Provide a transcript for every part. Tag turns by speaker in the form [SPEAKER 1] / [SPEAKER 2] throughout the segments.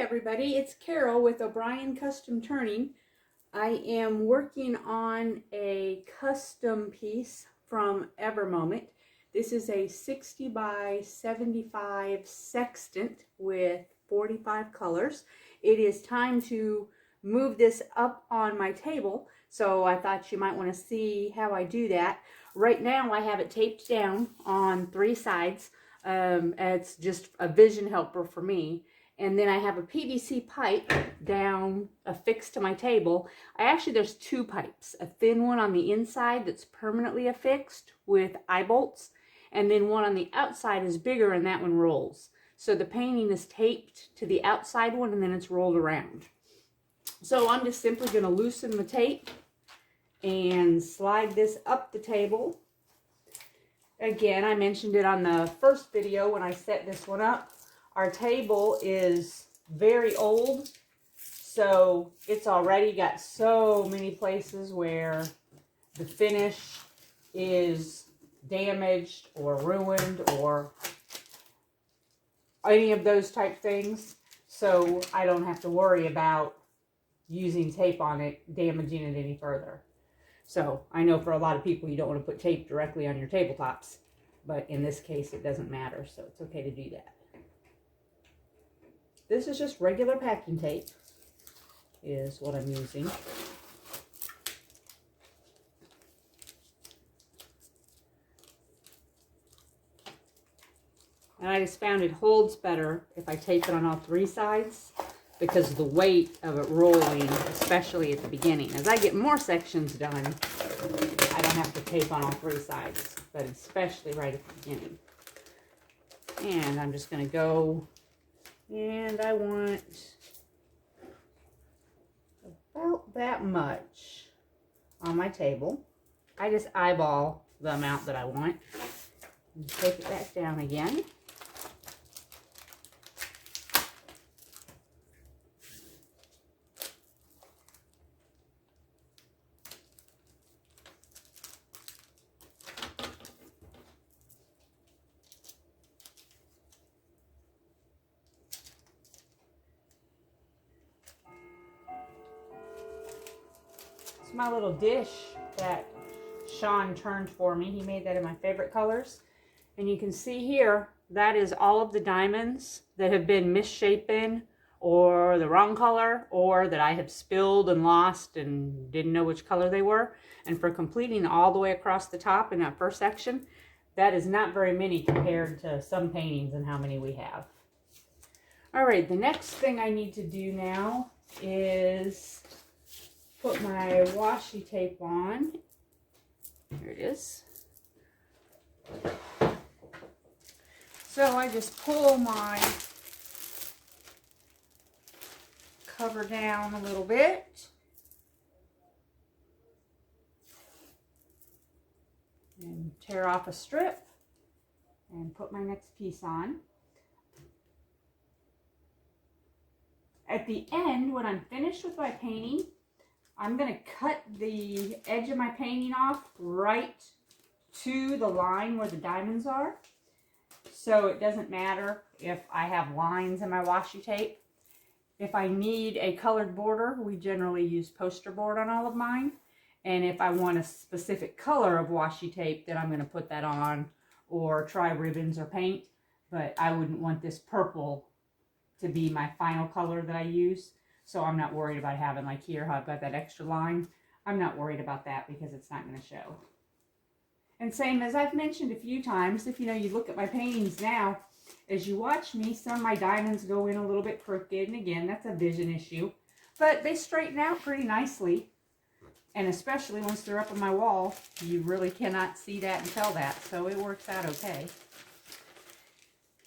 [SPEAKER 1] everybody, it's Carol with O'Brien Custom Turning. I am working on a custom piece from EverMoment. This is a 60 by 75 sextant with 45 colors. It is time to move this up on my table, so I thought you might want to see how I do that. Right now I have it taped down on 3 sides. It's just a vision helper for me. And then I have a PVC pipe down affixed to my table. There's 2 pipes, a thin one on the inside that's permanently affixed with eye bolts, and then one on the outside is bigger and that one rolls. So the painting is taped to the outside one and then it's rolled around. So I'm just simply going to loosen the tape and slide this up the table. Again, I mentioned it on the first video when I set this one up. Our table is very old, so it's already got so many places where the finish is damaged or ruined or any of those type things. So I don't have to worry about using tape on it, damaging it any further. So I know for a lot of people you don't want to put tape directly on your tabletops, but in this case it doesn't matter, so it's okay to do that. This is just regular packing tape is what I'm using. And I just found it holds better if I tape it on all 3 sides because of the weight of it rolling, especially at the beginning. As I get more sections done, I don't have to tape on all 3 sides, but especially right at the beginning. And I'm just going to go, and I want about that much on my table. I just eyeball the amount that I want. And take it back down again. It's my little dish that Sean turned for me. He made that in my favorite colors. And you can see here, that is all of the diamonds that have been misshapen or the wrong color or that I have spilled and lost and didn't know which color they were. And for completing all the way across the top in that first section, that is not very many compared to some paintings and how many we have. All right, the next thing I need to do now is put my washi tape on. Here it is. So I just pull my cover down a little bit and tear off a strip and put my next piece on. At the end, when I'm finished with my painting, I'm going to cut the edge of my painting off right to the line where the diamonds are. So it doesn't matter if I have lines in my washi tape. If I need a colored border, we generally use poster board on all of mine. And if I want a specific color of washi tape, then I'm going to put that on or try ribbons or paint. But I wouldn't want this purple to be my final color that I use. So I'm not worried about having, like here, how I've got that extra line. I'm not worried about that because it's not going to show. And same as I've mentioned a few times, if you look at my paintings now, as you watch me, some of my diamonds go in a little bit crooked. And again, that's a vision issue. But they straighten out pretty nicely. And especially once they're up on my wall, you really cannot see that and tell that. So it works out okay.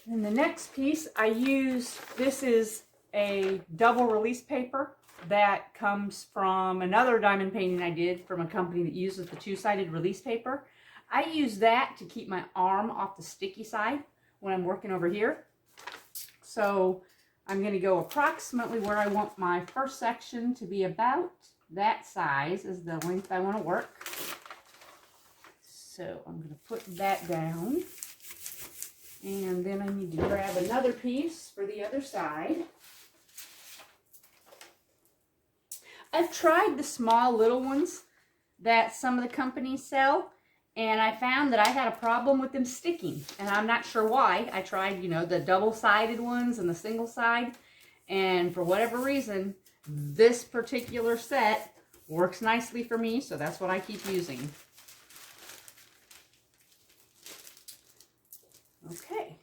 [SPEAKER 1] And the next piece I use, this is a double release paper that comes from another diamond painting I did from a company that uses the 2-sided release paper. I use that to keep my arm off the sticky side when I'm working over here. So I'm going to go approximately where I want my first section to be. About that size is the length I want to work. So I'm going to put that down. And then I need to grab another piece for the other side. I've tried the small little ones that some of the companies sell, and I found that I had a problem with them sticking, and I'm not sure why. I tried, you know, the double-sided ones and the single side, and for whatever reason, this particular set works nicely for me, so that's what I keep using. Okay,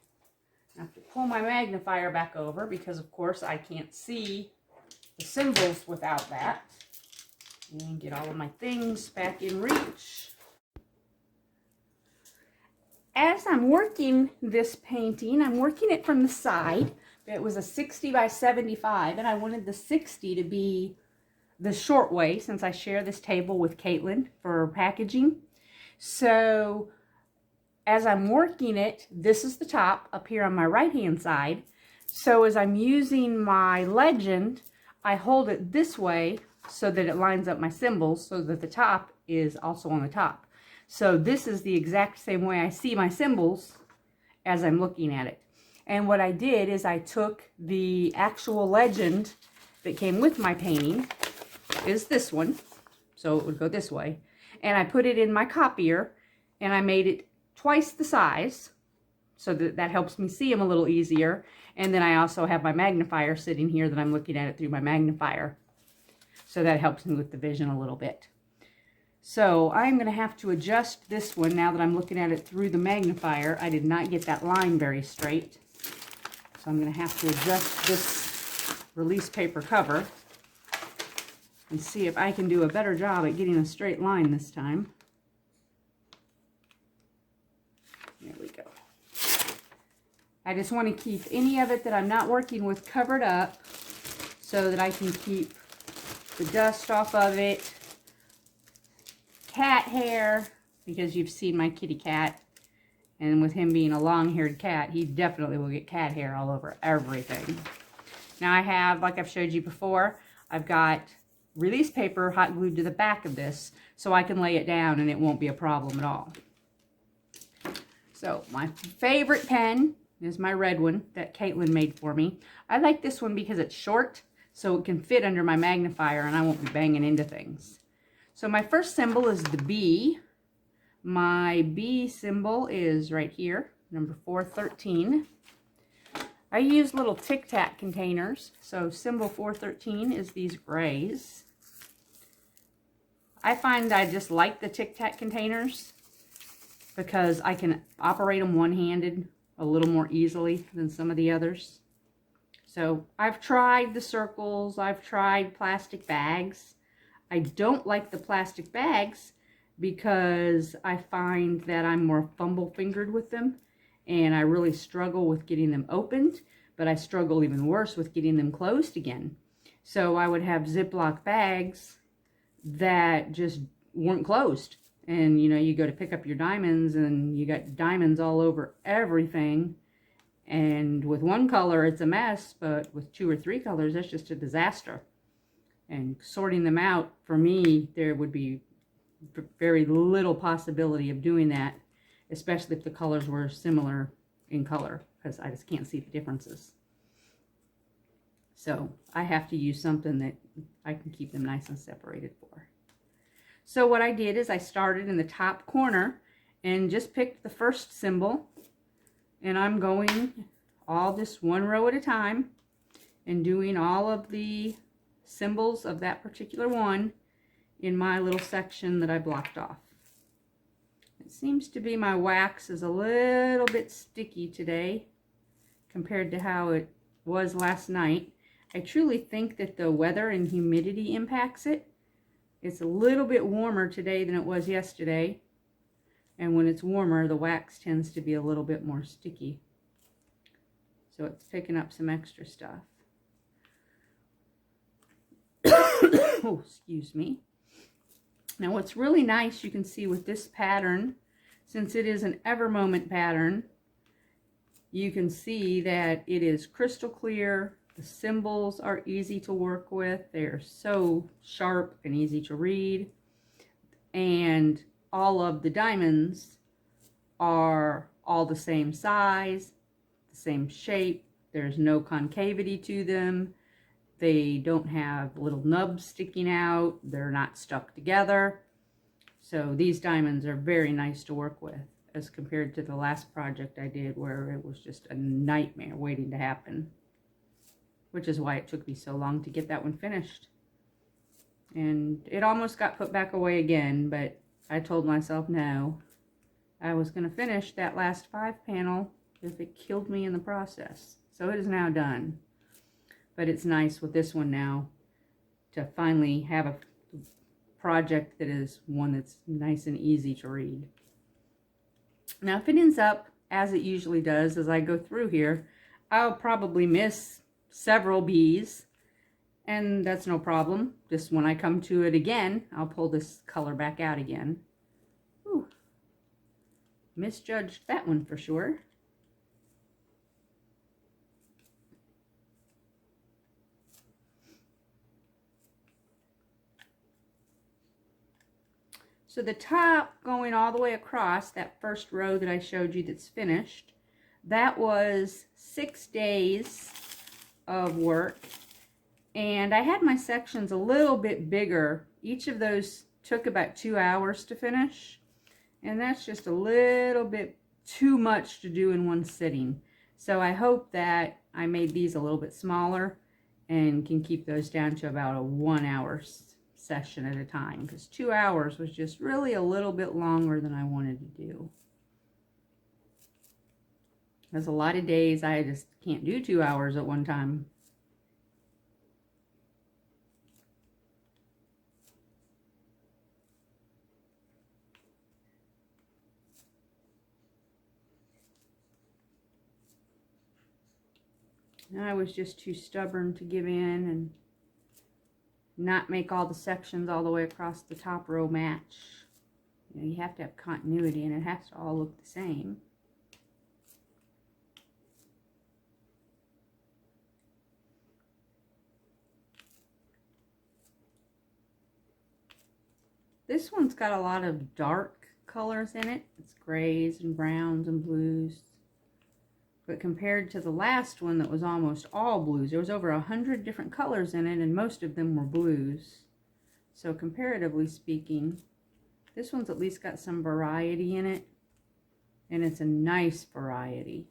[SPEAKER 1] I have to pull my magnifier back over because, of course, I can't see the symbols without that. And get all of my things back in reach. As I'm working this painting, I'm working it from the side. It was a 60 by 75, and I wanted the 60 to be the short way since I share this table with Caitlin for packaging. So as I'm working it, this is the top up here on my right-hand side. So as I'm using my legend, I hold it this way so that it lines up my symbols so that the top is also on the top. So this is the exact same way I see my symbols as I'm looking at it. And what I did is I took the actual legend that came with my painting, is this one, so it would go this way, and I put it in my copier, and I made it twice the size so that helps me see them a little easier. And then I also have my magnifier sitting here that I'm looking at it through my magnifier. So that helps me with the vision a little bit. So I'm going to have to adjust this one now that I'm looking at it through the magnifier. I did not get that line very straight. So I'm going to have to adjust this release paper cover and see if I can do a better job at getting a straight line this time. There we go. I just want to keep any of it that I'm not working with covered up so that I can keep the dust off of it. Cat hair, because you've seen my kitty cat, and with him being a long-haired cat, he definitely will get cat hair all over everything. Now I have, like I've showed you before, I've got release paper hot glued to the back of this so I can lay it down and it won't be a problem at all. So my favorite pen is my red one that Caitlin made for me. I like this one because it's short, so it can fit under my magnifier and I won't be banging into things. So my first symbol is the B. My B symbol is right here, number 413. I use little Tic Tac containers, so symbol 413 is these grays. I find I just like the Tic Tac containers because I can operate them one-handed a little more easily than some of the others. So I've tried the circles, I've tried plastic bags. I don't like the plastic bags because I find that I'm more fumble-fingered with them and I really struggle with getting them opened, but I struggle even worse with getting them closed again. So I would have Ziploc bags that just weren't closed. And, you know, you go to pick up your diamonds and you got diamonds all over everything. And with one color, it's a mess, but with 2 or 3 colors, that's just a disaster. And sorting them out, for me, there would be very little possibility of doing that, especially if the colors were similar in color, because I just can't see the differences. So I have to use something that I can keep them nice and separated for. So what I did is I started in the top corner and just picked the first symbol, and I'm going all just one row at a time and doing all of the symbols of that particular one in my little section that I blocked off. It seems to be my wax is a little bit sticky today compared to how it was last night. I truly think that the weather and humidity impacts it. It's a little bit warmer today than it was yesterday, and when it's warmer the wax tends to be a little bit more sticky, so it's picking up some extra stuff. Oh, excuse me. Now what's really nice, you can see with this pattern, since it is an EverMoment pattern, you can see that it is crystal clear. The symbols are easy to work with. They're so sharp and easy to read. And all of the diamonds are all the same size, the same shape. There's no concavity to them. They don't have little nubs sticking out. They're not stuck together. So these diamonds are very nice to work with as compared to the last project I did where it was just a nightmare waiting to happen. Which is why it took me so long to get that one finished. And it almost got put back away again, but I told myself no. I was going to finish that last 5 panel if it killed me in the process. So it is now done. But it's nice with this one now to finally have a project that is one that's nice and easy to read. Now if it ends up, as it usually does as I go through here, I'll probably miss several bees, and that's no problem. Just when I come to it again, I'll pull this color back out again. Ooh, misjudged that one for sure. So the top going all the way across, that first row that I showed you that's finished, that was 6 days of work. And I had my sections a little bit bigger. Each of those took about 2 hours to finish. And that's just a little bit too much to do in one sitting. So I hope that I made these a little bit smaller and can keep those down to about a 1 hour session at a time, because 2 hours was just really a little bit longer than I wanted to do. There's a lot of days I just can't do 2 hours at one time. I was just too stubborn to give in and not make all the sections all the way across the top row match. You know, you have to have continuity and it has to all look the same. This one's got a lot of dark colors in it. It's grays and browns and blues. But compared to the last one that was almost all blues, there was over 100 different colors in it and most of them were blues. So comparatively speaking, this one's at least got some variety in it, and it's a nice variety.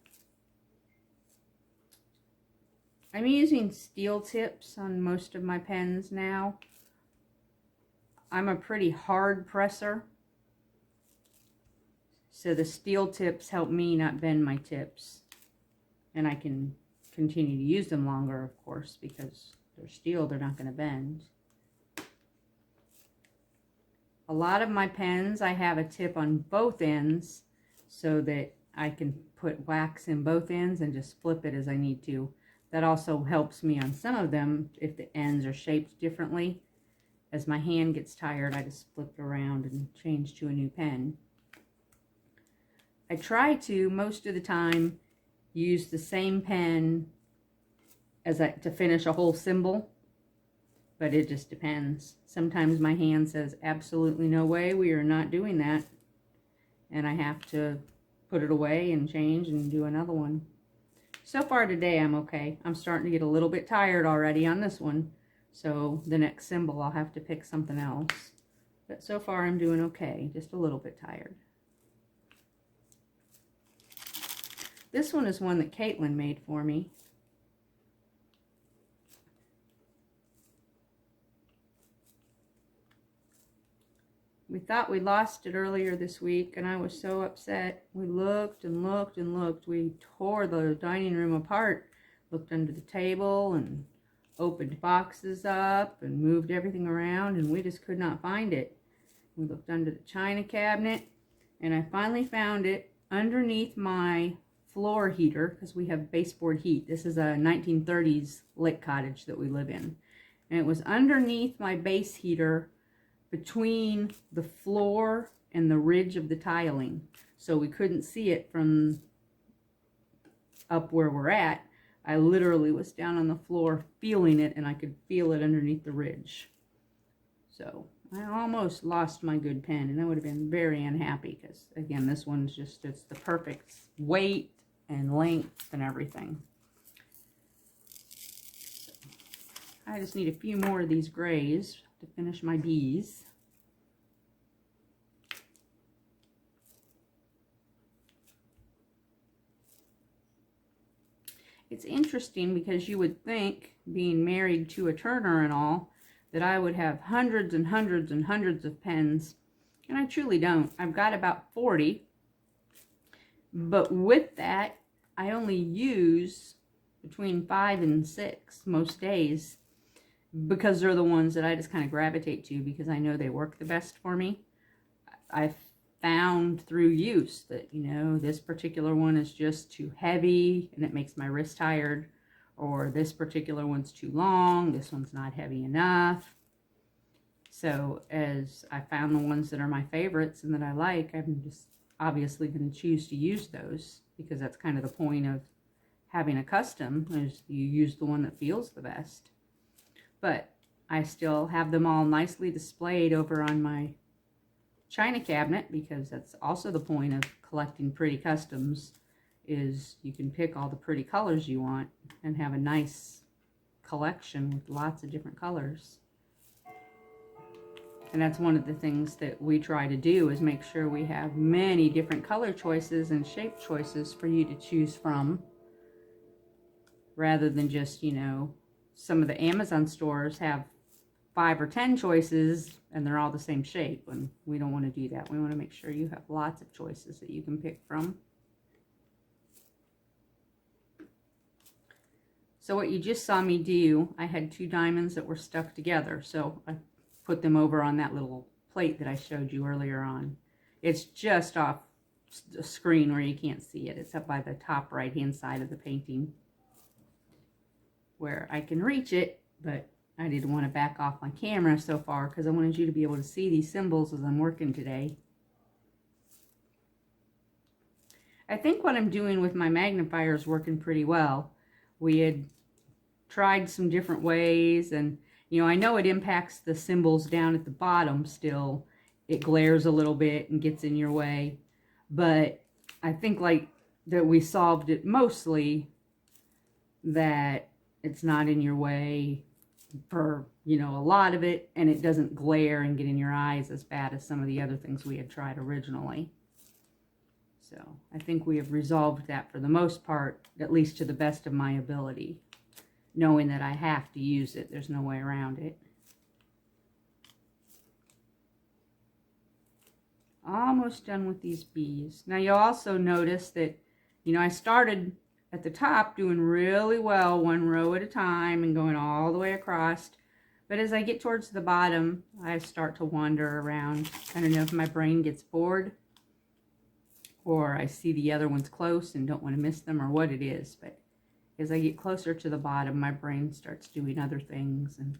[SPEAKER 1] I'm using steel tips on most of my pens now. I'm a pretty hard presser, so the steel tips help me not bend my tips. And I can continue to use them longer, of course, because they're steel, they're not going to bend. A lot of my pens, I have a tip on both ends so that I can put wax in both ends and just flip it as I need to. That also helps me on some of them if the ends are shaped differently. As my hand gets tired, I just flip it around and change to a new pen. I try to, most of the time, use the same pen as to finish a whole symbol, but it just depends. Sometimes my hand says, absolutely no way, we are not doing that. And I have to put it away and change and do another one. So far today, I'm okay. I'm starting to get a little bit tired already on this one. So the next symbol, I'll have to pick something else. But so far, I'm doing okay. Just a little bit tired. This one is one that Caitlin made for me. We thought we lost it earlier this week, and I was so upset. We looked and looked and looked. We tore the dining room apart, looked under the table, and opened boxes up, and moved everything around, and we just could not find it. We looked under the china cabinet, and I finally found it underneath my floor heater, because we have baseboard heat. This is a 1930s lake cottage that we live in. And it was underneath my base heater between the floor and the ridge of the tiling. So we couldn't see it from up where we're at. I literally was down on the floor feeling it, and I could feel it underneath the ridge. So I almost lost my good pen, and I would have been very unhappy because, again, this one's just, it's the perfect weight and length and everything. I just need a few more of these grays to finish my bees. It's interesting because you would think, being married to a turner and all, that I would have hundreds and hundreds and hundreds of pens, and I truly don't. I've got about 40, but with that, I only use between 5 and 6 most days, because they're the ones that I just kind of gravitate to because I know they work the best for me. I've found through use that, you know, this particular one is just too heavy and it makes my wrist tired, or this particular one's too long, this one's not heavy enough. So as I found the ones that are my favorites and that I like, I'm just obviously going to choose to use those, because that's kind of the point of having a custom, is you use the one that feels the best. But I still have them all nicely displayed over on my china cabinet, because that's also the point of collecting pretty customs, is you can pick all the pretty colors you want and have a nice collection with lots of different colors. And that's one of the things that we try to do, is make sure we have many different color choices and shape choices for you to choose from, rather than just, you know, some of the Amazon stores have 5 or 10 choices and they're all the same shape, and we don't want to do that. We want to make sure you have lots of choices that you can pick from. So what you just saw me do, I had 2 diamonds that were stuck together, so I put them over on that little plate that I showed you earlier on. It's just off the screen where you can't see it. It's up by the top right hand side of the painting where I can reach it, but I didn't want to back off my camera so far because I wanted you to be able to see these symbols as I'm working today. I think what I'm doing with my magnifier is working pretty well. We had tried some different ways, and you know, I know it impacts the symbols down at the bottom still. It glares a little bit and gets in your way, but I think like that we solved it mostly, that it's not in your way for, you know, a lot of it, and it doesn't glare and get in your eyes as bad as some of the other things we had tried originally. So I think we have resolved that for the most part, at least to the best of my ability, knowing that I have to use it. There's no way around it. Almost done with these bees. Now you'll also notice that, you know, I started at the top doing really well, 1 row at a time and going all the way across. But as I get towards the bottom, I start to wander around. I don't know if my brain gets bored, or I see the other ones close and don't want to miss them, or what it is. But as I get closer to the bottom, my brain starts doing other things and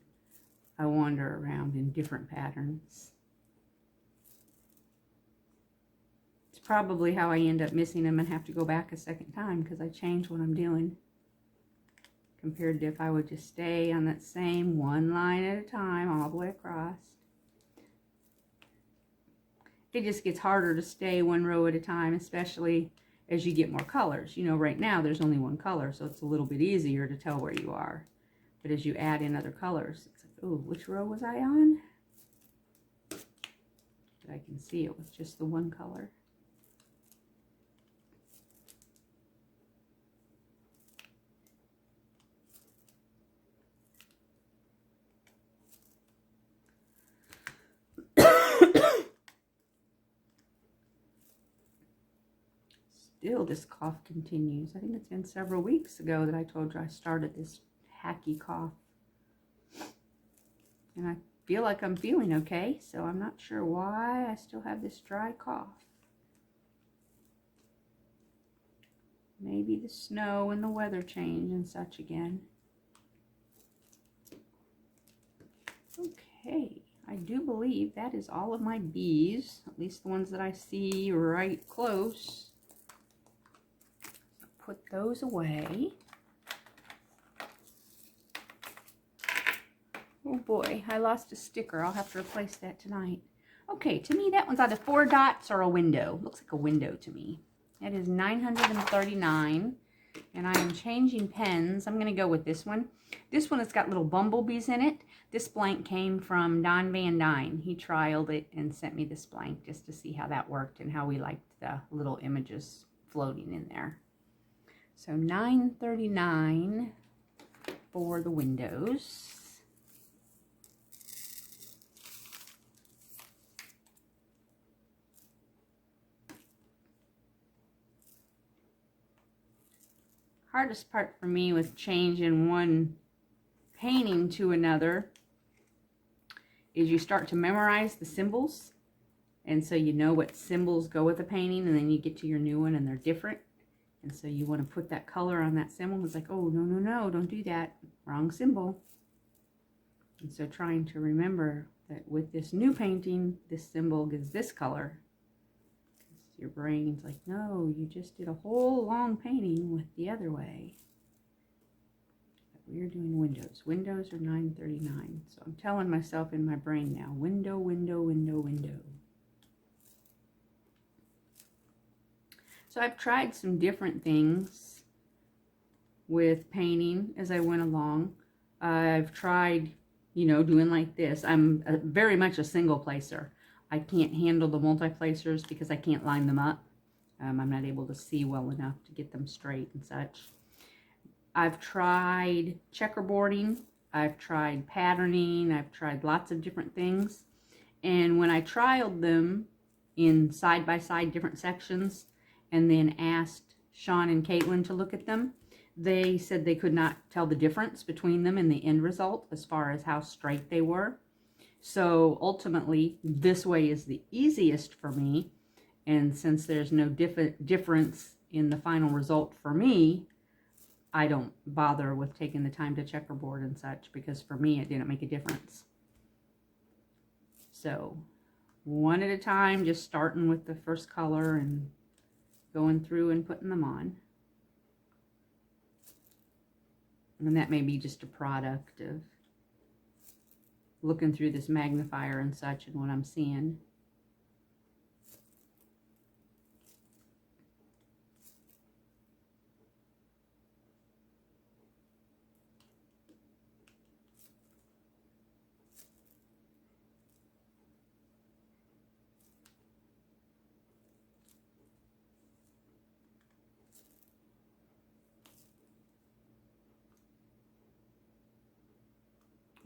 [SPEAKER 1] I wander around in different patterns. It's probably how I end up missing them and have to go back a second time, because I change what I'm doing, compared to if I would just stay on that same 1 line at a time all the way across. It just gets harder to stay 1 row at a time, especially as you get more colors. You know, right now there's only 1 color, so it's a little bit easier to tell where you are. But as you add in other colors, it's like, oh, which row was I on? But I can see it with just the 1 color. Still, this cough continues. I think it's been several weeks ago that I told you I started this hacky cough. And I feel like I'm feeling okay, so I'm not sure why I still have this dry cough. Maybe the snow and the weather change and such again. Okay, I do believe that is all of my bees, at least the ones that I see right close. Put those away. Oh boy, I lost a sticker. I'll have to replace that tonight. Okay, to me that one's either 4 dots or a window. Looks like a window to me. That is 939. And I am changing pens. I'm going to go with this one. This one has got little bumblebees in it. This blank came from Don Van Dyne. He trialed it and sent me this blank just to see how that worked and how we liked the little images floating in there. So $9.39 for the windows. Hardest part for me with changing one painting to another is you start to memorize the symbols, and so you know what symbols go with the painting, and then you get to your new one and they're different, and so you want to put that color on that symbol. It's like, oh, no, don't do that, wrong symbol. And so trying to remember that with this new painting, this symbol gives this color. Your brain's like, no, you just did a whole long painting with the other way. But we're doing windows. Windows are $9.39. So I'm telling myself in my brain now, window, window, window, window. So I've tried some different things with painting as I went along. I've tried, you know, doing like this. I'm very much a single placer. I can't handle the multi-placers because I can't line them up. I'm not able to see well enough to get them straight and such. I've tried checkerboarding. I've tried patterning. I've tried lots of different things. And when I trialed them in side-by-side different sections and then asked Sean and Caitlin to look at them, they said they could not tell the difference between them in the end result as far as how straight they were. So ultimately, this way is the easiest for me. And since there's no difference in the final result for me, I don't bother with taking the time to checkerboard and such, because for me, it didn't make a difference. So one at a time, just starting with the first color and going through and putting them on. And that may be just a product of looking through this magnifier and such and what I'm seeing.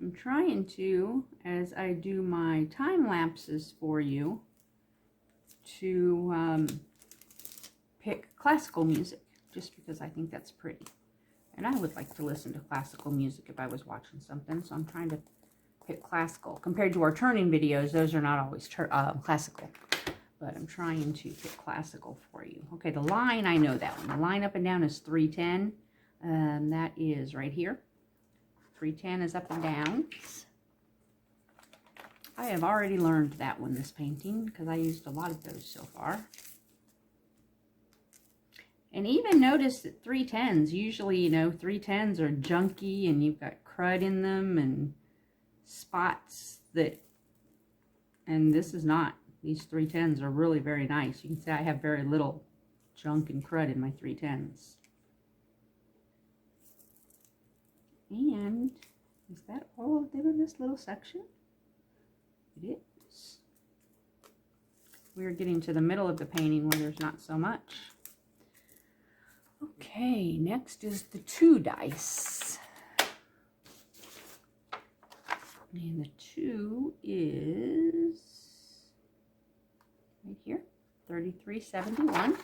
[SPEAKER 1] I'm trying to, as I do my time lapses for you, to pick classical music, just because I think that's pretty. And I would like to listen to classical music if I was watching something, so I'm trying to pick classical. Compared to our turning videos, those are not always classical, but I'm trying to pick classical for you. Okay, the line, I know that one. The line up and down is 310, and that is right here. 310 is up and down. I have already learned that one, this painting, because I used a lot of those so far. And even notice that 310s, usually, you know, 310s are junky and you've got crud in them and spots that, and this is not. These 310s are really very nice. You can see I have very little junk and crud in my 310s. And is that all of them in this little section? It is. We're getting to the middle of the painting where there's not so much. Okay, next is the 2 dice. And the 2 is right here, $33.71.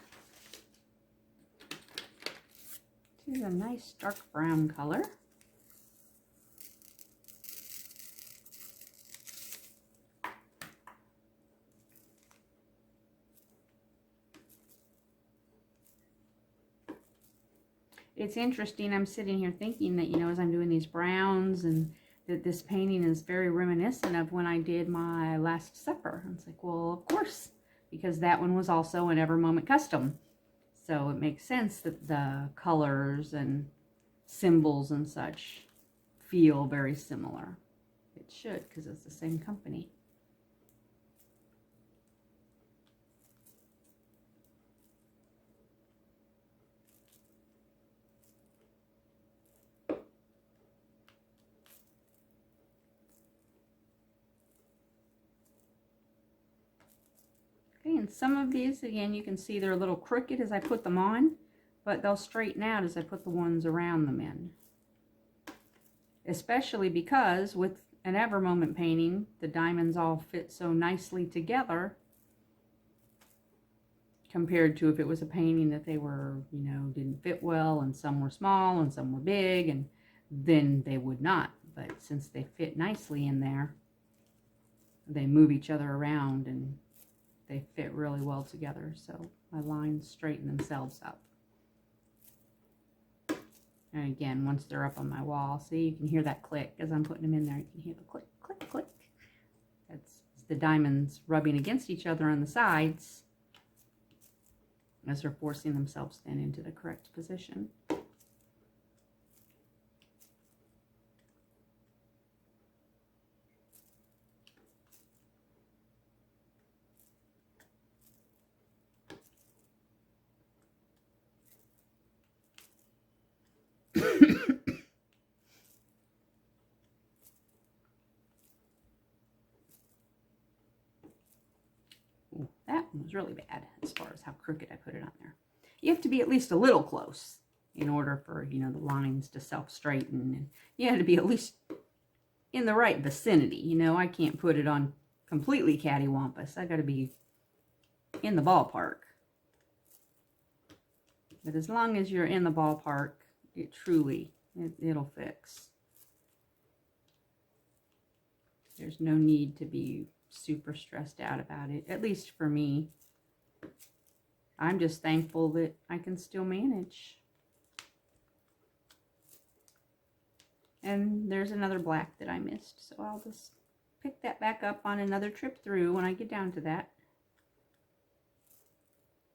[SPEAKER 1] This is a nice dark brown color. It's interesting, I'm sitting here thinking that, you know, as I'm doing these browns, and that this painting is very reminiscent of when I did my Last Supper. And it's like, well, of course, because that one was also an EverMoment custom. So it makes sense that the colors and symbols and such feel very similar. It should, because it's the same company. Okay, and some of these, again, you can see they're a little crooked as I put them on, but they'll straighten out as I put the ones around them in. Especially because with an EverMoment painting, the diamonds all fit so nicely together compared to if it was a painting that they were, you know, didn't fit well, and some were small and some were big, and then they would not. But since they fit nicely in there, they move each other around and they fit really well together. So my lines straighten themselves up. And again, once they're up on my wall, see, you can hear that click as I'm putting them in there. You can hear the click, click, click. That's the diamonds rubbing against each other on the sides as they're forcing themselves then into the correct position. Ooh, that one was really bad as far as how crooked I put it on there. You have to be at least a little close in order for, you know, the lines to self-straighten. And you have to be at least in the right vicinity. You know, I can't put it on completely cattywampus. I got to be in the ballpark. But as long as you're in the ballpark, it truly, it'll fix. There's no need to be super stressed out about it, at least for me. I'm just thankful that I can still manage. And there's another black that I missed, so I'll just pick that back up on another trip through when I get down to that.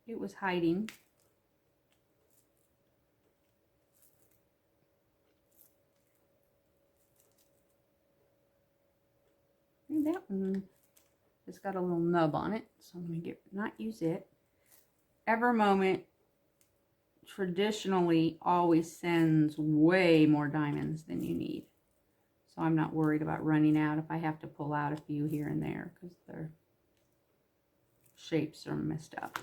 [SPEAKER 1] It was hiding. And that one has got a little nub on it, so I'm going to not use it. EverMoment traditionally always sends way more diamonds than you need. So I'm not worried about running out if I have to pull out a few here and there because their shapes are messed up.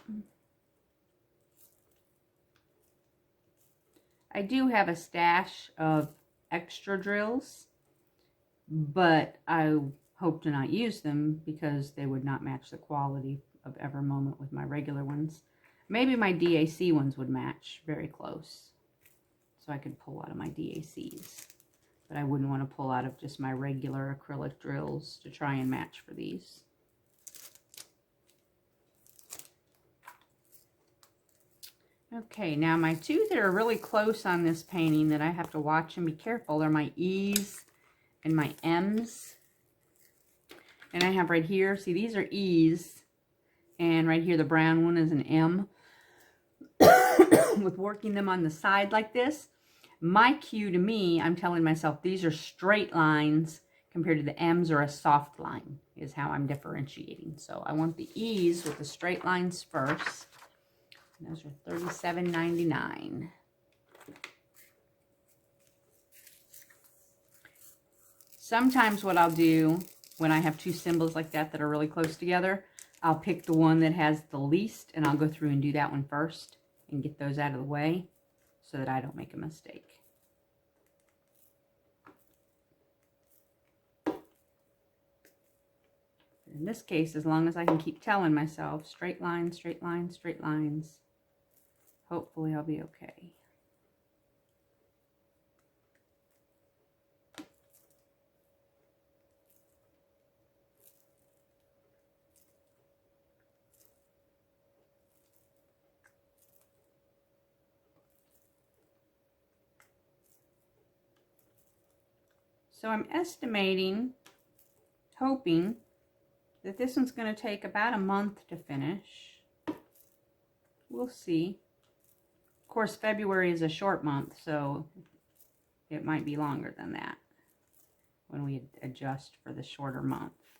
[SPEAKER 1] I do have a stash of extra drills, but I hope to not use them because they would not match the quality of EverMoment with my regular ones. Maybe my DAC ones would match very close, so I could pull out of my DACs. But I wouldn't want to pull out of just my regular acrylic drills to try and match for these. Okay, now my two that are really close on this painting that I have to watch and be careful are my E's and my M's. And I have right here, see, these are E's, and right here the brown one is an M. With working them on the side like this, my cue to me, I'm telling myself these are straight lines compared to the M's are a soft line, is how I'm differentiating. So I want the E's with the straight lines first. And those are $37.99. Sometimes what I'll do when I have two symbols like that that are really close together, I'll pick the one that has the least and I'll go through and do that one first and get those out of the way so that I don't make a mistake. In this case, as long as I can keep telling myself straight lines, straight lines, straight lines, hopefully I'll be okay. So I'm estimating, hoping, that this one's going to take about a month to finish. We'll see. Of course, February is a short month, so it might be longer than that when we adjust for the shorter month.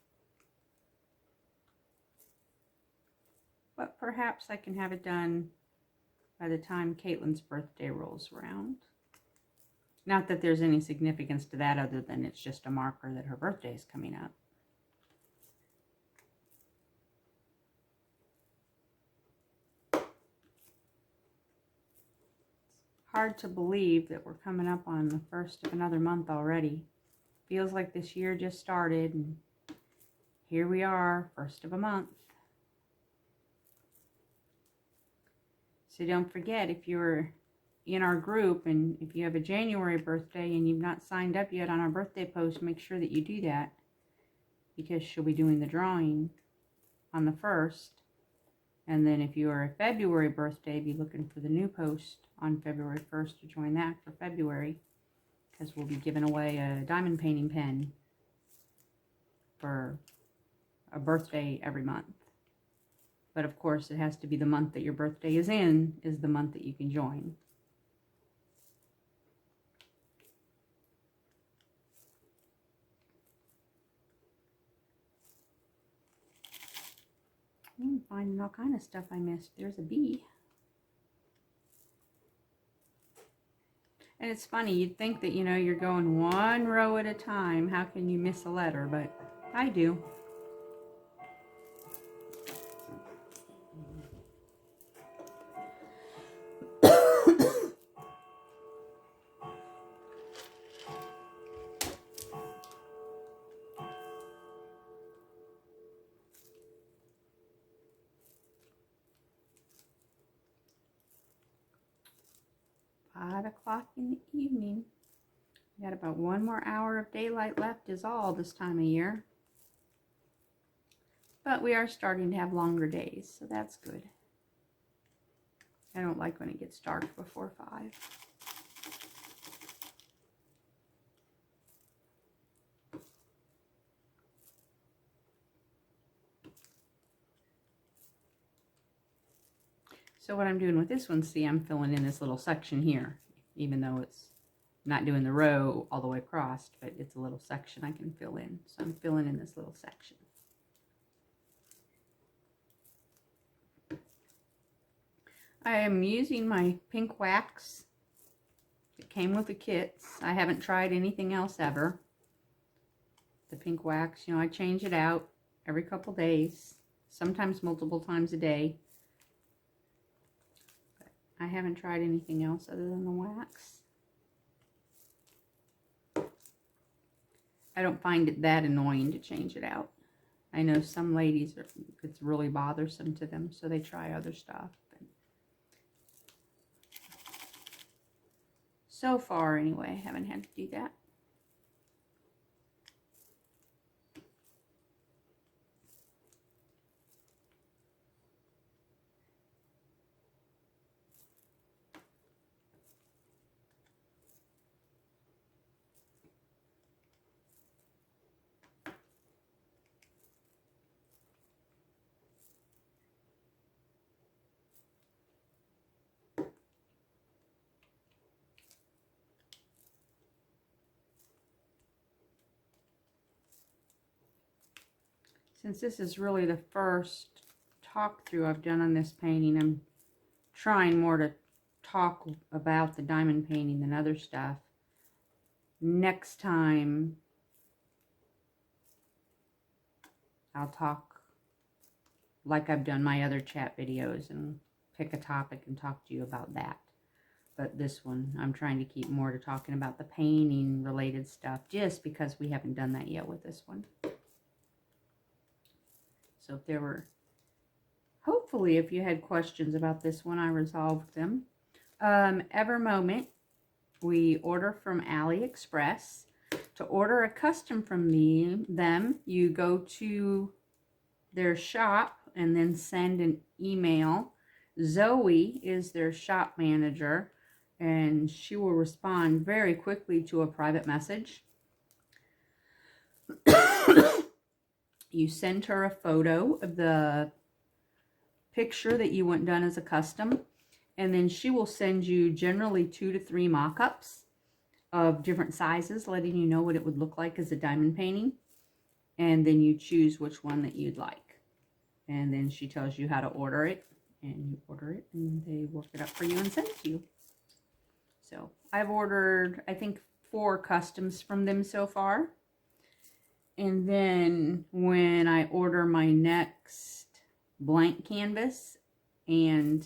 [SPEAKER 1] But perhaps I can have it done by the time Caitlin's birthday rolls around. Not that there's any significance to that other than it's just a marker that her birthday is coming up. Hard to believe that we're coming up on the first of another month already. Feels like this year just started, and here we are, first of a month. So don't forget, if you're in our group and if you have a January birthday and you've not signed up yet on our birthday post, make sure that you do that, because she'll be doing the drawing on the 1st. And then if you are a February birthday, be looking for the new post on February 1st to join that for February, because we'll be giving away a diamond painting pen for a birthday every month. But of course, it has to be the month that your birthday is in, is the month that you can join. I'm finding all kind of stuff I missed. There's a bee. And it's funny, you'd think that, you know, you're going one row at a time. How can you miss a letter? But I do. 5 o'clock in the evening. We got about 1 more hour of daylight left is all this time of year. But we are starting to have longer days, so that's good. I don't like when it gets dark before 5. So what I'm doing with this one, see, I'm filling in this little section here, even though it's not doing the row all the way across, but it's a little section I can fill in. So I'm filling in this little section. I am using my pink wax. It came with the kits. I haven't tried anything else ever. The pink wax, you know, I change it out every couple days, sometimes multiple times a day. I haven't tried anything else other than the wax. I don't find it that annoying to change it out. I know some ladies, it's really bothersome to them, so they try other stuff. So far, anyway, I haven't had to do that. Since this is really the first talk through I've done on this painting, I'm trying more to talk about the diamond painting than other stuff. Next time, I'll talk like I've done my other chat videos and pick a topic and talk to you about that. But this one, I'm trying to keep more to talking about the painting related stuff, just because we haven't done that yet with this one. So if there were, hopefully if you had questions about this one, I resolved them. EverMoment, we order from AliExpress. To order a custom from them, you go to their shop and then send an email. Zoe is their shop manager, and she will respond very quickly to a private message. You send her a photo of the picture that you want done as a custom, and then she will send you generally 2 to 3 mock-ups of different sizes, letting you know what it would look like as a diamond painting, and then you choose which one that you'd like. And then she tells you how to order it, and you order it, and they work it up for you and send it to you. So I've ordered, I think, 4 customs from them so far. And then when I order my next blank canvas and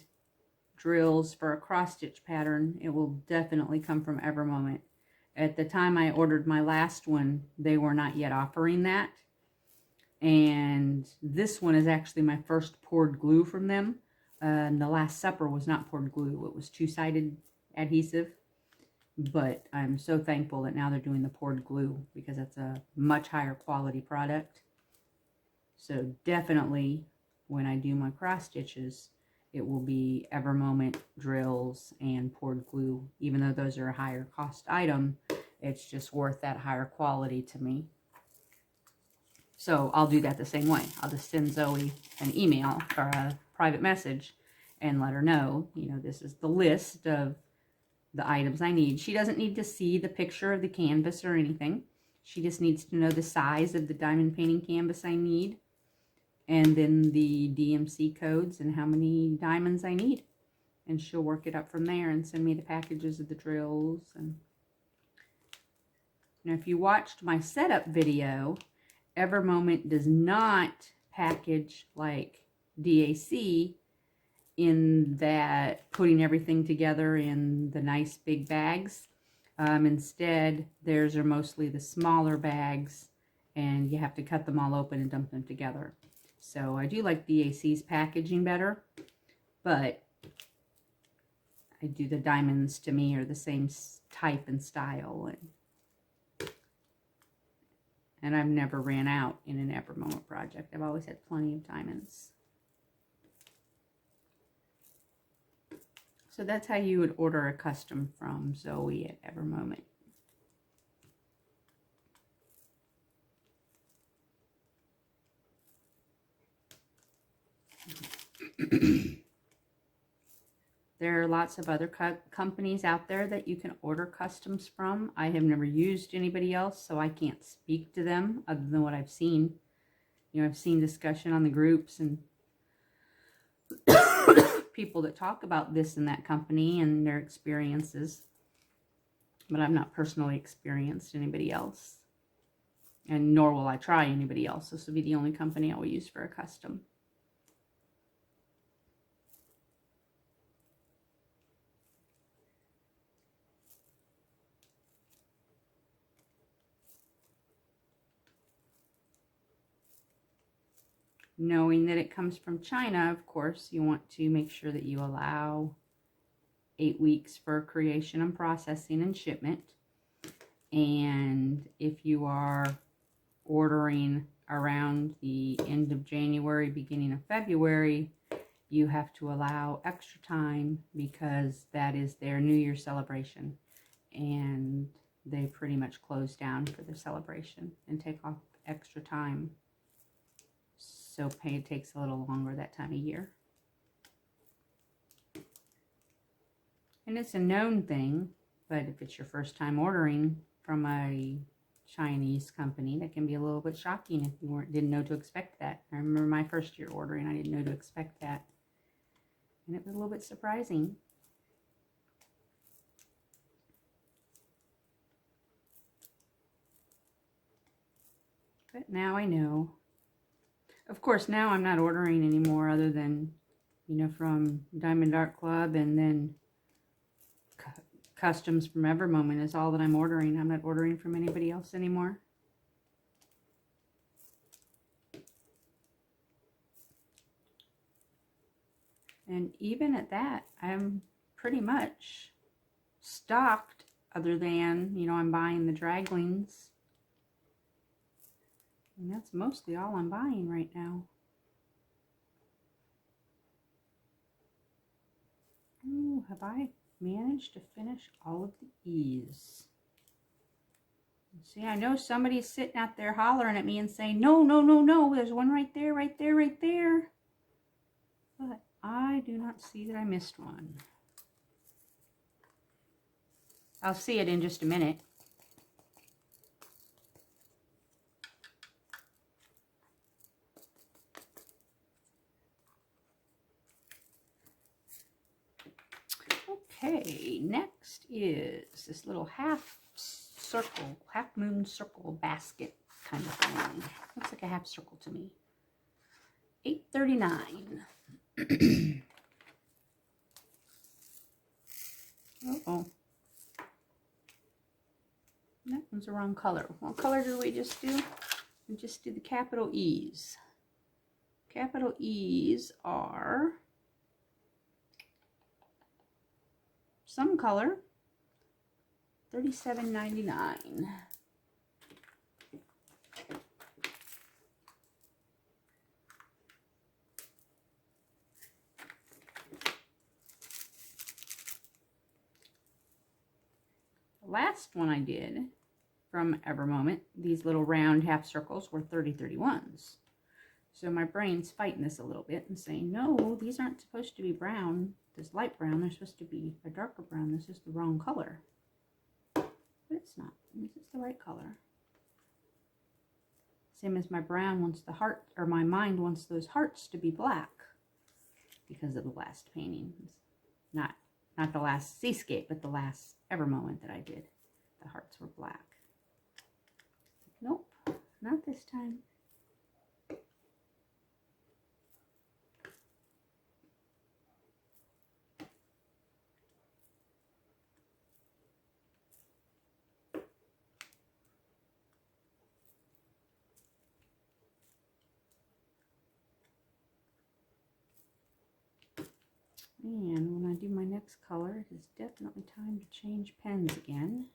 [SPEAKER 1] drills for a cross stitch pattern, it will definitely come from EverMoment. At the time I ordered my last one, they were not yet offering that. And this one is actually my first poured glue from them. The Last Supper was not poured glue. It was two-sided adhesive. But I'm so thankful that now they're doing the poured glue because it's a much higher quality product. So definitely when I do my cross stitches, it will be EverMoment drills and poured glue. Even though those are a higher cost item, it's just worth that higher quality to me. So I'll do that the same way. I'll just send Zoe an email or a private message and let her know, you know, this is the list of the items I need. She doesn't need to see the picture of the canvas or anything. She just needs to know the size of the diamond painting canvas I need, and then the DMC codes and how many diamonds I need. And she'll work it up from there and send me the packages of the drills. And now, if you watched my setup video, EverMoment does not package like DAC in that putting everything together in the nice big bags. Instead, theirs are mostly the smaller bags, and you have to cut them all open and dump them together. So I do like DAC's packaging better, but I do the diamonds, to me, are the same type and style, and I've never ran out in an EverMoment project. I've always had plenty of diamonds. So that's how you would order a custom from Zoe at EverMoment. There are lots of other companies out there that you can order customs from. I have never used anybody else, so I can't speak to them other than what I've seen. You know, I've seen discussion on the groups and people that talk about this and that company and their experiences, but I've not personally experienced anybody else, and nor will I try anybody else. This will be the only company I will use for a custom. Knowing that it comes from China, of course, you want to make sure that you allow 8 weeks for creation and processing and shipment. And if you are ordering around the end of January, beginning of February, you have to allow extra time because that is their New Year celebration. And they pretty much close down for the celebration and take off extra time. So it takes a little longer that time of year. And it's a known thing, but if it's your first time ordering from a Chinese company, that can be a little bit shocking if you didn't know to expect that. I remember my first year ordering, I didn't know to expect that. And it was a little bit surprising. But now I know. Of course, now I'm not ordering anymore other than, you know, from Diamond Art Club, and then customs from EverMoment is all that I'm ordering. I'm not ordering from anybody else anymore. And even at that, I'm pretty much stocked, other than, you know, I'm buying the draglings. And that's mostly all I'm buying right now. Ooh, have I managed to finish all of the E's? See, I know somebody's sitting out there hollering at me and saying, no, no, no, no, there's one right there, right there, right there. But I do not see that I missed one. I'll see it in just a minute. Okay, next is this little half circle, half moon circle basket kind of thing. Looks like a half circle to me. $8.39. was the wrong color. What color did we just do? We just did the capital E's. Capital E's are some color, $37.99. The last one I did from EverMoment, these little round half circles, were 30/31s. So my brain's fighting this a little bit and saying, no, these aren't supposed to be brown, this light brown. They're supposed to be a darker brown. This is the wrong color. But it's not. This is the right color. Same as my brown wants the heart, or my mind wants those hearts to be black because of the last painting. Not the last seascape, but the last EverMoment that I did. The hearts were black. Nope, not this time. And when I do my next color, it is definitely time to change pens again.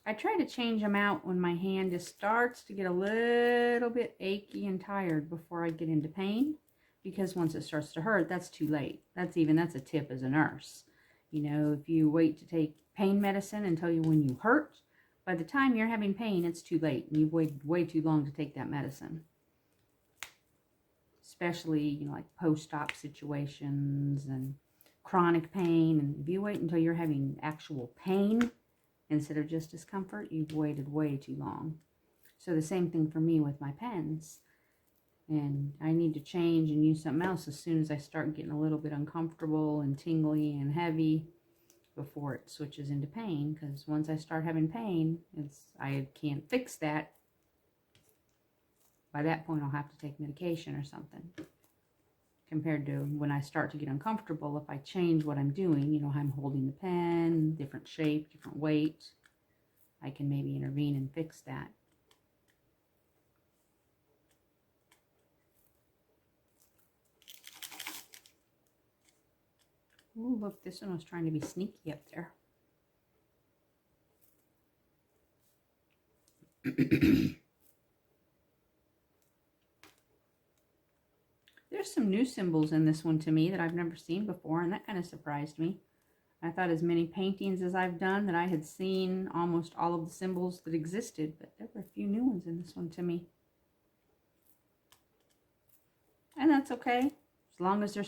[SPEAKER 1] I try to change them out when my hand just starts to get a little bit achy and tired before I get into pain, because once it starts to hurt, that's too late. That's a tip as a nurse. You know, if you wait to take pain medicine until when you hurt, by the time you're having pain, it's too late. And you've waited way too long to take that medicine. Especially, you know, like post-op situations and chronic pain. And if you wait until you're having actual pain instead of just discomfort, you've waited way too long. So the same thing for me with my pens. And I need to change and use something else as soon as I start getting a little bit uncomfortable and tingly and heavy before it switches into pain. Because once I start having pain, I can't fix that. By that point, I'll have to take medication or something. Compared to when I start to get uncomfortable, if I change what I'm doing, you know, I'm holding the pen, different shape, different weight, I can maybe intervene and fix that. Ooh, look, this one was trying to be sneaky up there. There's some new symbols in this one to me that I've never seen before, and that kind of surprised me. I thought as many paintings as I've done that I had seen almost all of the symbols that existed, but there were a few new ones in this one to me. And that's okay. As long as they're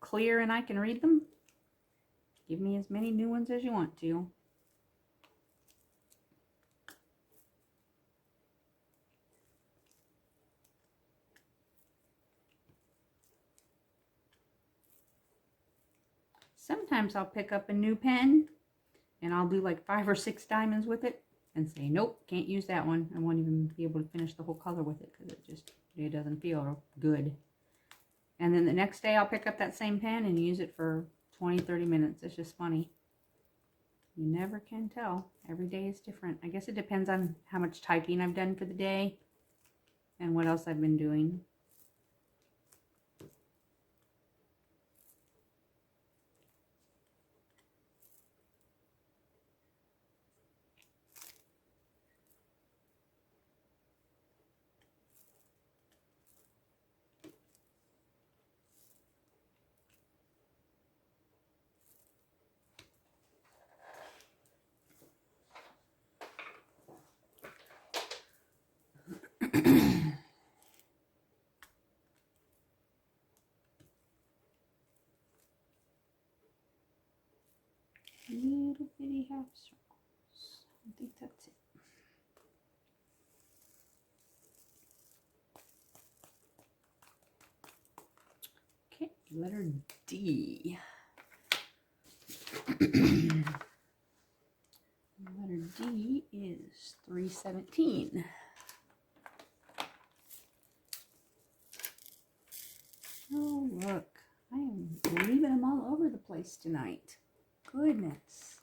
[SPEAKER 1] clear and I can read them, give me as many new ones as you want to. Sometimes I'll pick up a new pen and I'll do like 5 or 6 diamonds with it and say, nope, can't use that one. I won't even be able to finish the whole color with it because it doesn't feel good. And then the next day I'll pick up that same pen and use it for 20-30 minutes. It's just funny. You never can tell. Every day is different. I guess it depends on how much typing I've done for the day and what else I've been doing. Little bitty half circles. I think that's it. Okay, letter D. Letter D is 317. Oh, look. I am leaving them all over the place tonight. Goodness.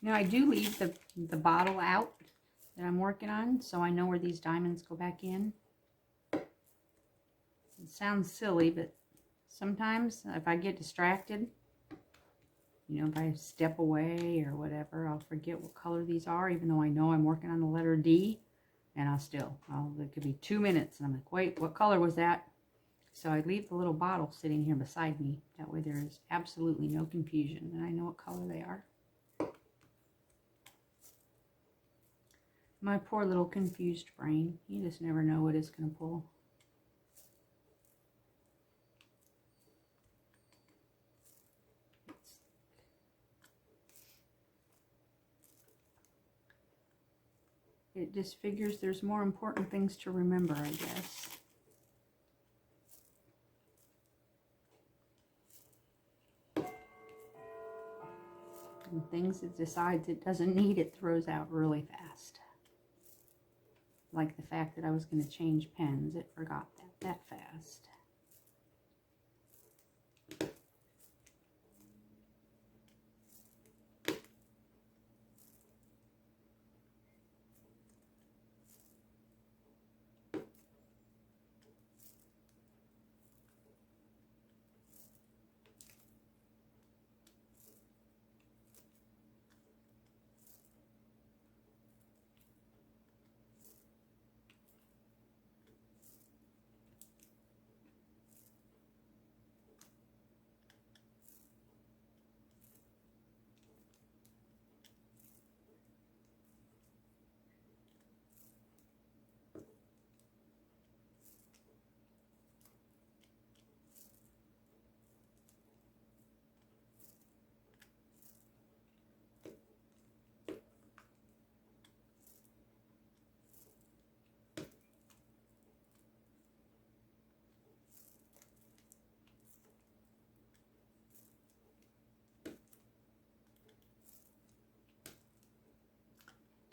[SPEAKER 1] Now I do leave the bottle out that I'm working on, so I know where these diamonds go back in. It sounds silly, but sometimes if I get distracted, you know, if I step away or whatever, I'll forget what color these are, even though I know I'm working on the letter D, and it could be 2 minutes, and I'm like, wait, what color was that? So I leave the little bottle sitting here beside me. That way there is absolutely no confusion, and I know what color they are. My poor little confused brain. You just never know what it's going to pull. It just figures there's more important things to remember, I guess. And things it decides it doesn't need, it throws out really fast. Like the fact that I was going to change pens, it forgot that fast.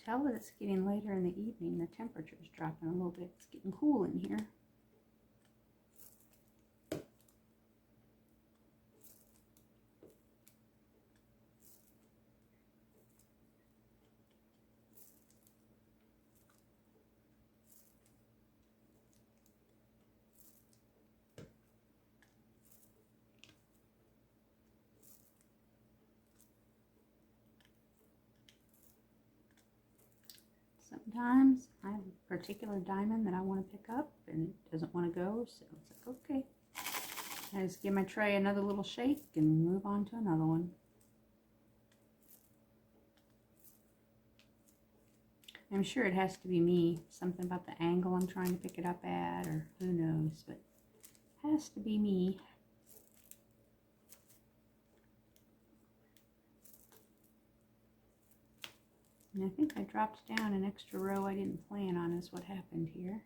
[SPEAKER 1] Tell that it's getting later in the evening. The temperature is dropping a little bit. It's getting cool in here. Sometimes I have a particular diamond that I want to pick up and it doesn't want to go, so it's like, okay. I just give my tray another little shake and move on to another one. I'm sure it has to be me. Something about the angle I'm trying to pick it up at, or who knows, but it has to be me. And I think I dropped down an extra row I didn't plan on is what happened here.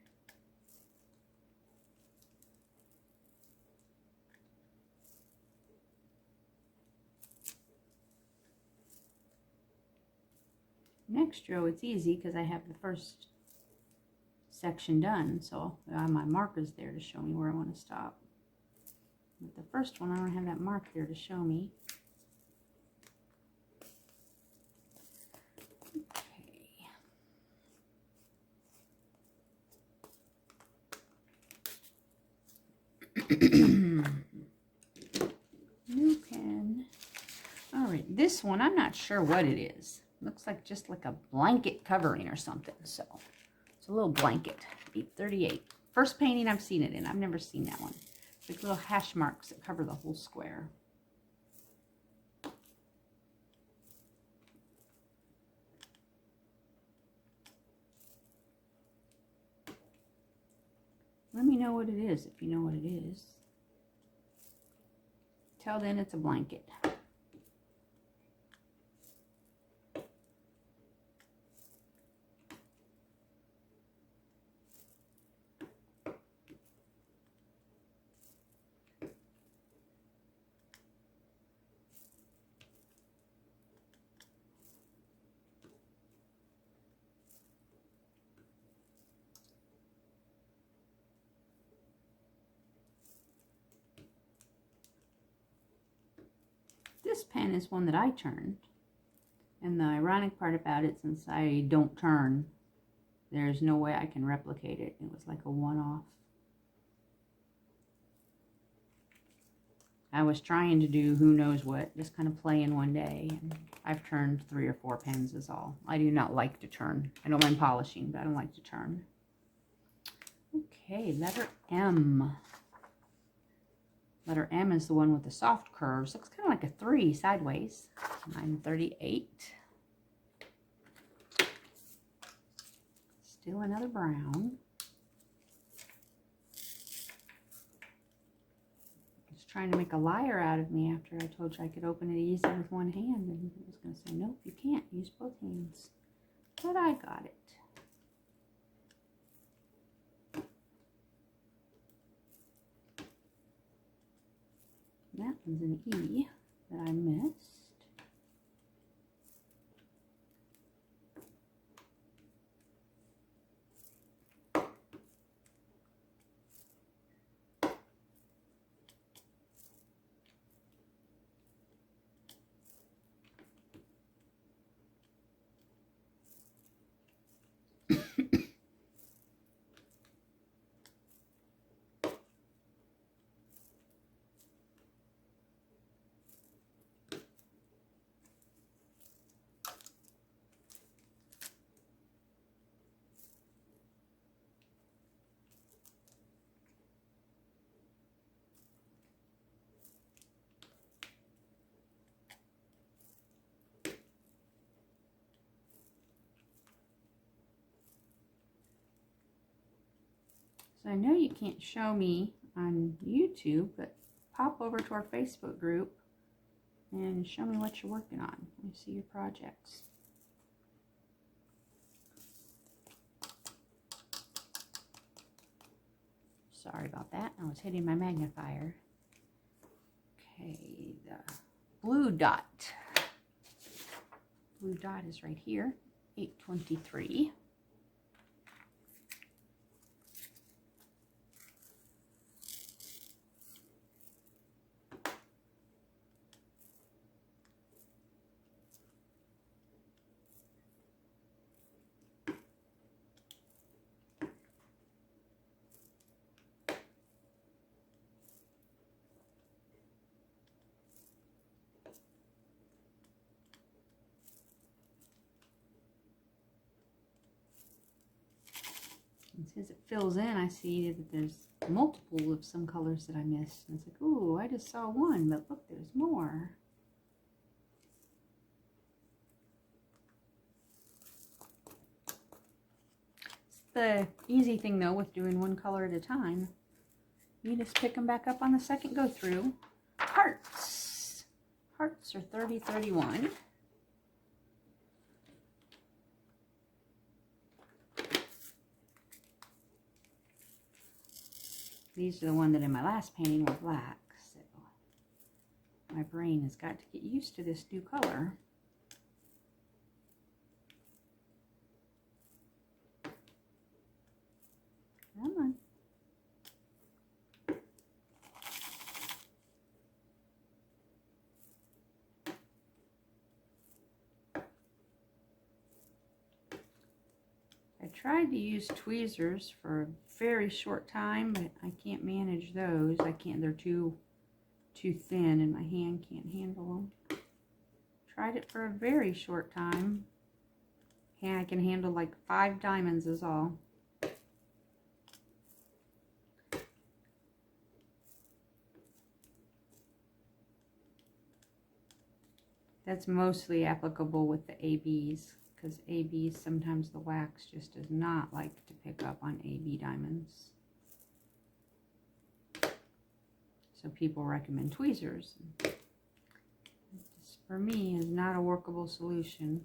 [SPEAKER 1] Next row it's easy because I have the first section done, so my marker's there to show me where I want to stop. With the first one I don't have that mark there to show me. New pen. All right, this one I'm not sure what it is. Looks like just like a blanket covering or something. So it's a little blanket. 838. First painting I've seen it in. I've never seen that one. It's like little hash marks that cover the whole square. Let me know what it is if you know what it is. Till then, it's a blanket. This pen is one that I turned. And the ironic part about it, since I don't turn, there's no way I can replicate it. It was like a one-off. I was trying to do who knows what, just kind of play in one day. And I've turned 3 or 4 pens is all. I do not like to turn. I don't mind polishing, but I don't like to turn. Okay, letter M. Letter M is the one with the soft curves. Looks kind of like a 3 sideways. I'm 38. Still another brown. It's trying to make a liar out of me after I told you I could open it easy with one hand. And it was going to say, nope, you can't. Use both hands. But I got it. That one's an E that I missed. So I know you can't show me on YouTube, but pop over to our Facebook group and show me what you're working on. Let me see your projects. Sorry about that. I was hitting my magnifier. Okay, the blue dot. Blue dot is right here, 823. And as it fills in, I see that there's multiple of some colors that I missed. And it's like, ooh, I just saw one, but look, there's more. It's the easy thing, though, with doing one color at a time. You just pick them back up on the second go through. Hearts. Hearts are 30-31. These are the one that in my last painting were black, so my brain has got to get used to this new color. Come on. I tried to use tweezers for a very short time, but I can't manage those. I can't, they're too thin and my hand can't handle them. Tried it for a very short time. And I can handle like 5 diamonds is all. That's mostly applicable with the ABs, because ABs, sometimes the wax just does not like to pick up on AB diamonds. So people recommend tweezers. This, for me, is not a workable solution.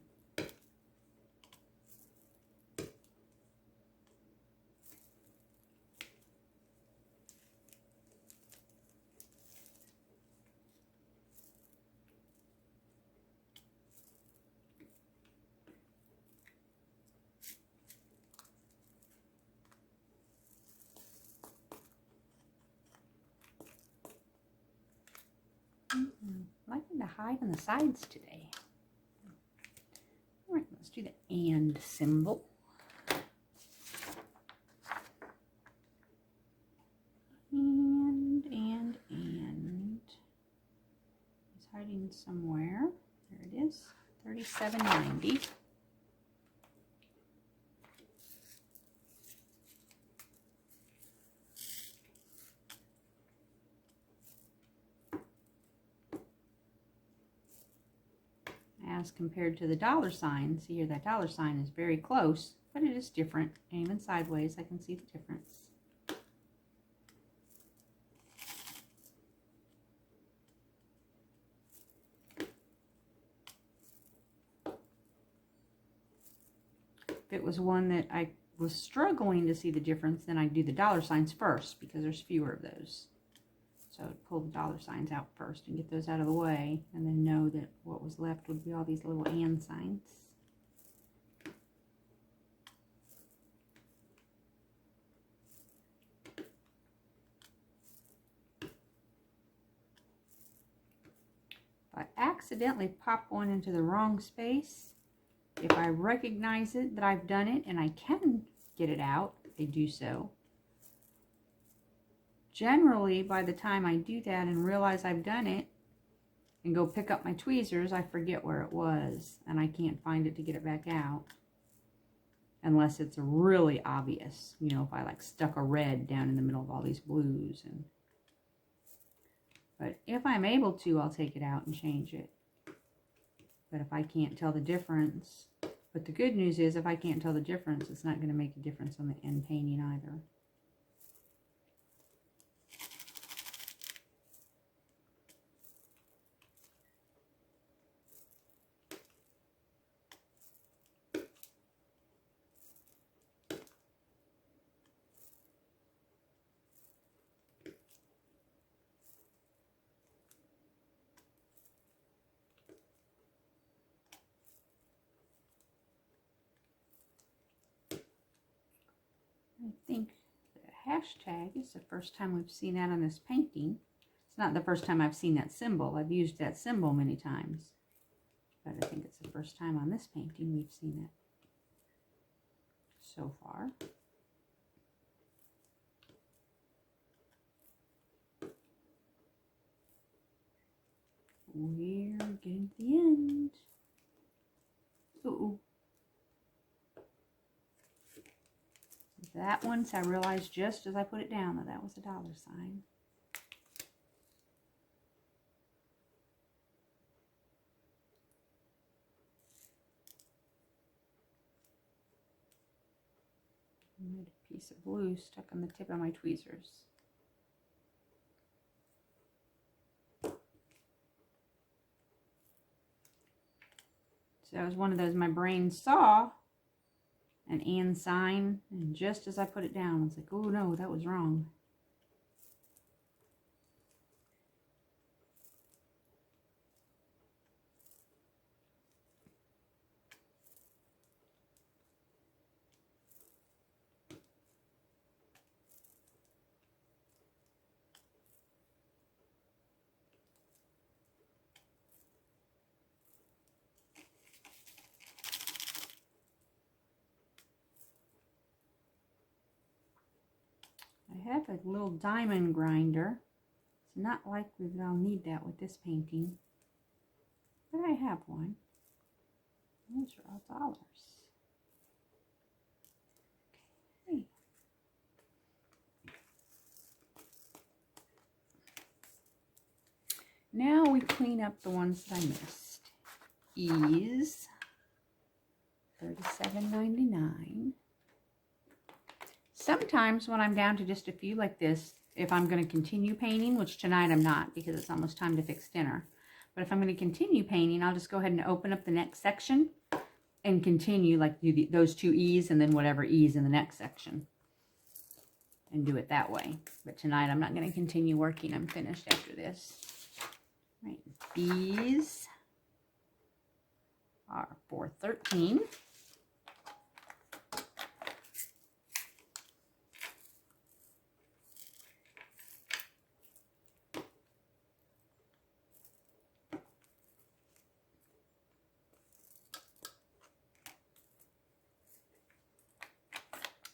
[SPEAKER 1] Liking to hide on the sides today. and symbol. And it's hiding somewhere. There it is, $37.90. As compared to the dollar sign, see here that dollar sign is very close, but it is different. And even sideways, I can see the difference. If it was one that I was struggling to see the difference, then I'd do the dollar signs first because there's fewer of those. So I'd pull the dollar signs out first and get those out of the way, and then know that what was left would be all these little and signs. If I accidentally pop one into the wrong space, if I recognize it, that I've done it, and I can get it out, I do so. Generally, by the time I do that and realize I've done it and go pick up my tweezers, I forget where it was and I can't find it to get it back out. Unless it's really obvious, you know, if I like stuck a red down in the middle of all these blues. But if I'm able to, I'll take it out and change it. But if I can't tell the difference, but the good news is if I can't tell the difference, it's not going to make a difference on the end painting either. I think the hashtag is the first time we've seen that on this painting. It's not the first time I've seen that symbol. I've used that symbol many times. But I think it's the first time on this painting we've seen it so far. We're getting to the end. Uh-oh. That once I realized just as I put it down that that was a dollar sign. I had a piece of blue stuck on the tip of my tweezers. So that was one of those my brain saw an and sign, and just as I put it down, I was like, oh no, that was wrong. I have a little diamond grinder. It's not likely that I'll need that with this painting, but I have one. Those are all dollars. Okay. Now we clean up the ones that I missed. Ease, $37.99. Sometimes when I'm down to just a few like this, if I'm going to continue painting, which tonight I'm not because it's almost time to fix dinner, but if I'm going to continue painting, I'll just go ahead and open up the next section and continue, like do those two E's and then whatever E's in the next section, and do it that way. But tonight I'm not going to continue working. I'm finished after this. Right, these are $4.13.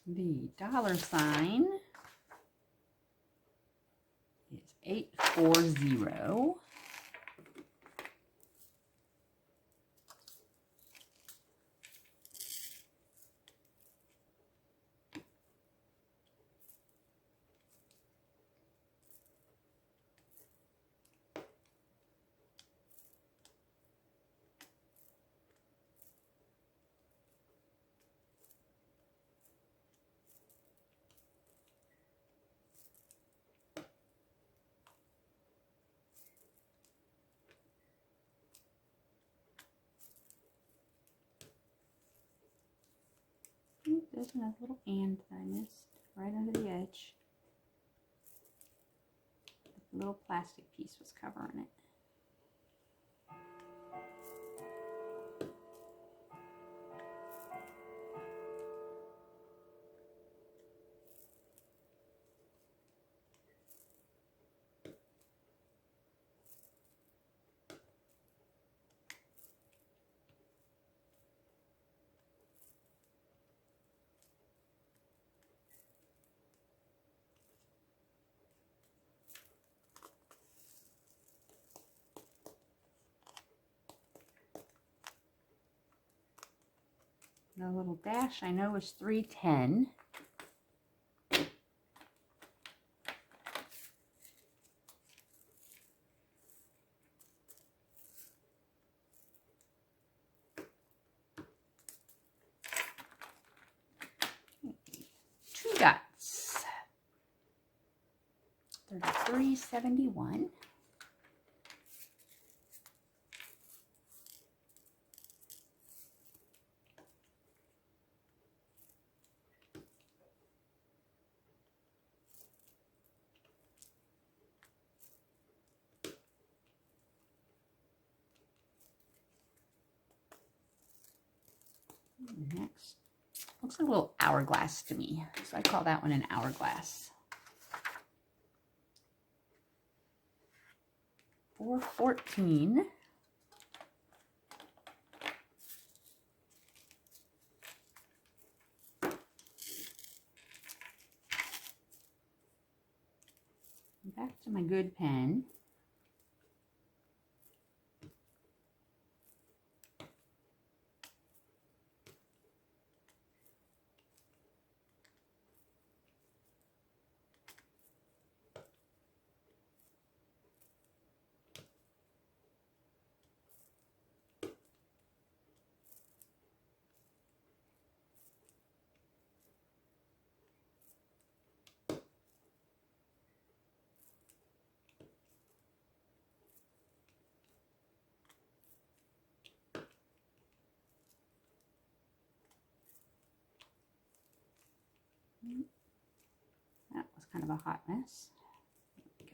[SPEAKER 1] The dollar sign is 840. There's another little and that I missed right under the edge. The little plastic piece was covering it. The little dash I know is 310. Two dots. 33.71. Next, looks like a little hourglass to me, so I call that one an hourglass. 414. Back to my good pen. That was kind of a hot mess. There we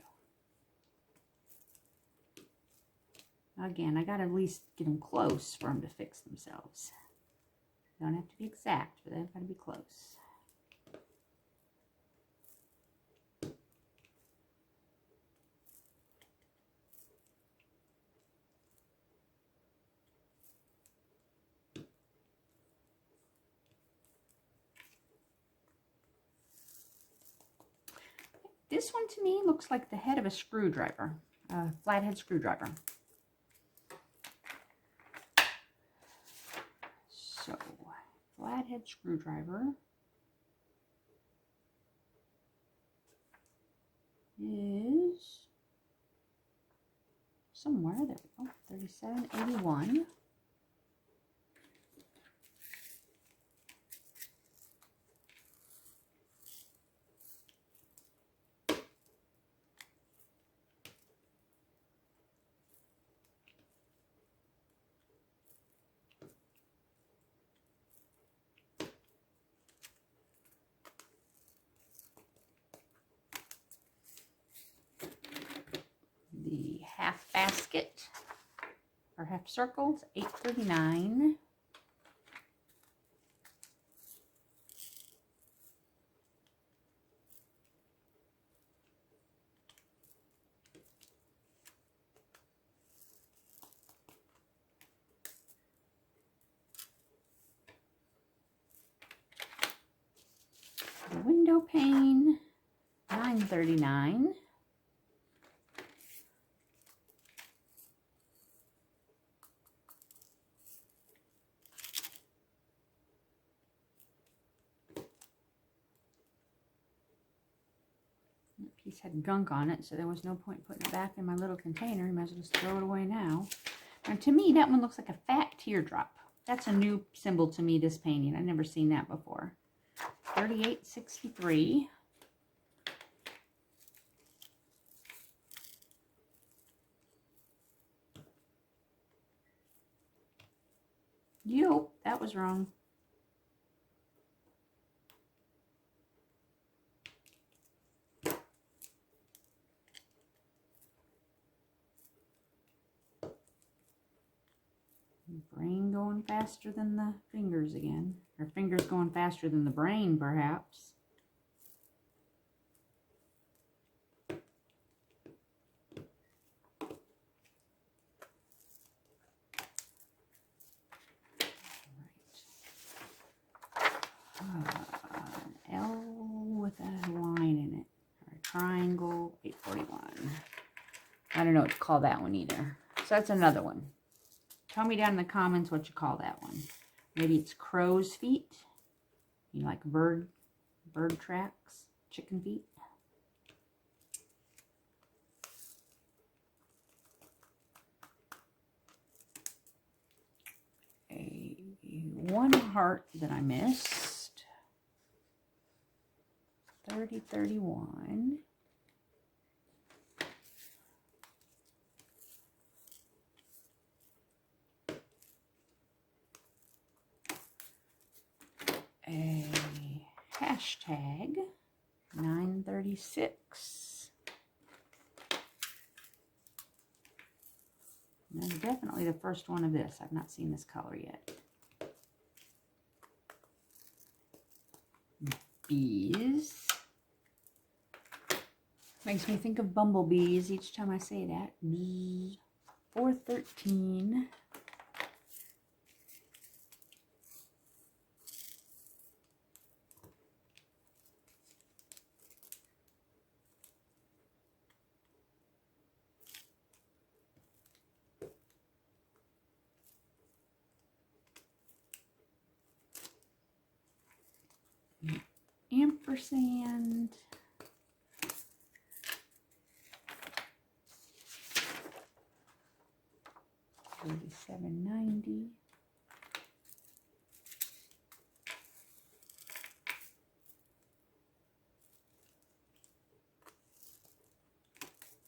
[SPEAKER 1] go. Again, I gotta at least get them close for them to fix themselves. They don't have to be exact, but they've got to be close. This one to me looks like the head of a screwdriver, a flathead screwdriver. So, flathead screwdriver is somewhere, there we go, 37.81. The half basket or half circles, 839. window pane, $9.39. That piece had gunk on it, so there was no point putting it back in my little container. You might as well just throw it away now. And to me, that one looks like a fat teardrop. That's a new symbol to me, this painting. I've never seen that before. $38.63. Yup, that was wrong. Brain going faster than the fingers again. Or fingers going faster than the brain, perhaps. An L with a line in it. Or a triangle, 841. I don't know what to call that one either. So that's another one. Tell me down in the comments what you call that one. Maybe it's crow's feet. You like bird tracks, chicken feet. One heart that I missed. 3031. A hashtag 936. And that's definitely the first one of this. I've not seen this color yet. Bees. Makes me think of bumblebees each time I say that. Bzz. 413. Ampersand. $37.90.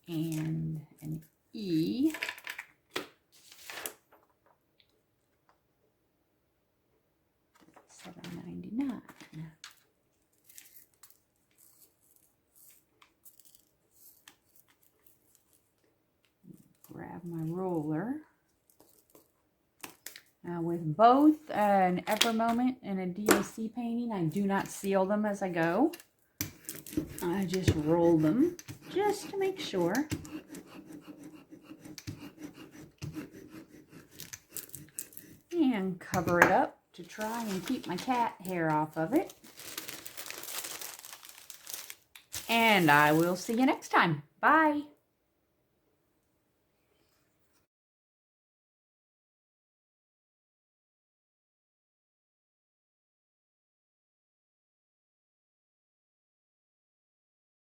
[SPEAKER 1] And an E. $7.99. Grab my roller. With both an EverMoment and a DOC painting, I do not seal them as I go. I just roll them just to make sure. And cover it up to try and keep my cat hair off of it. And I will see you next time. Bye.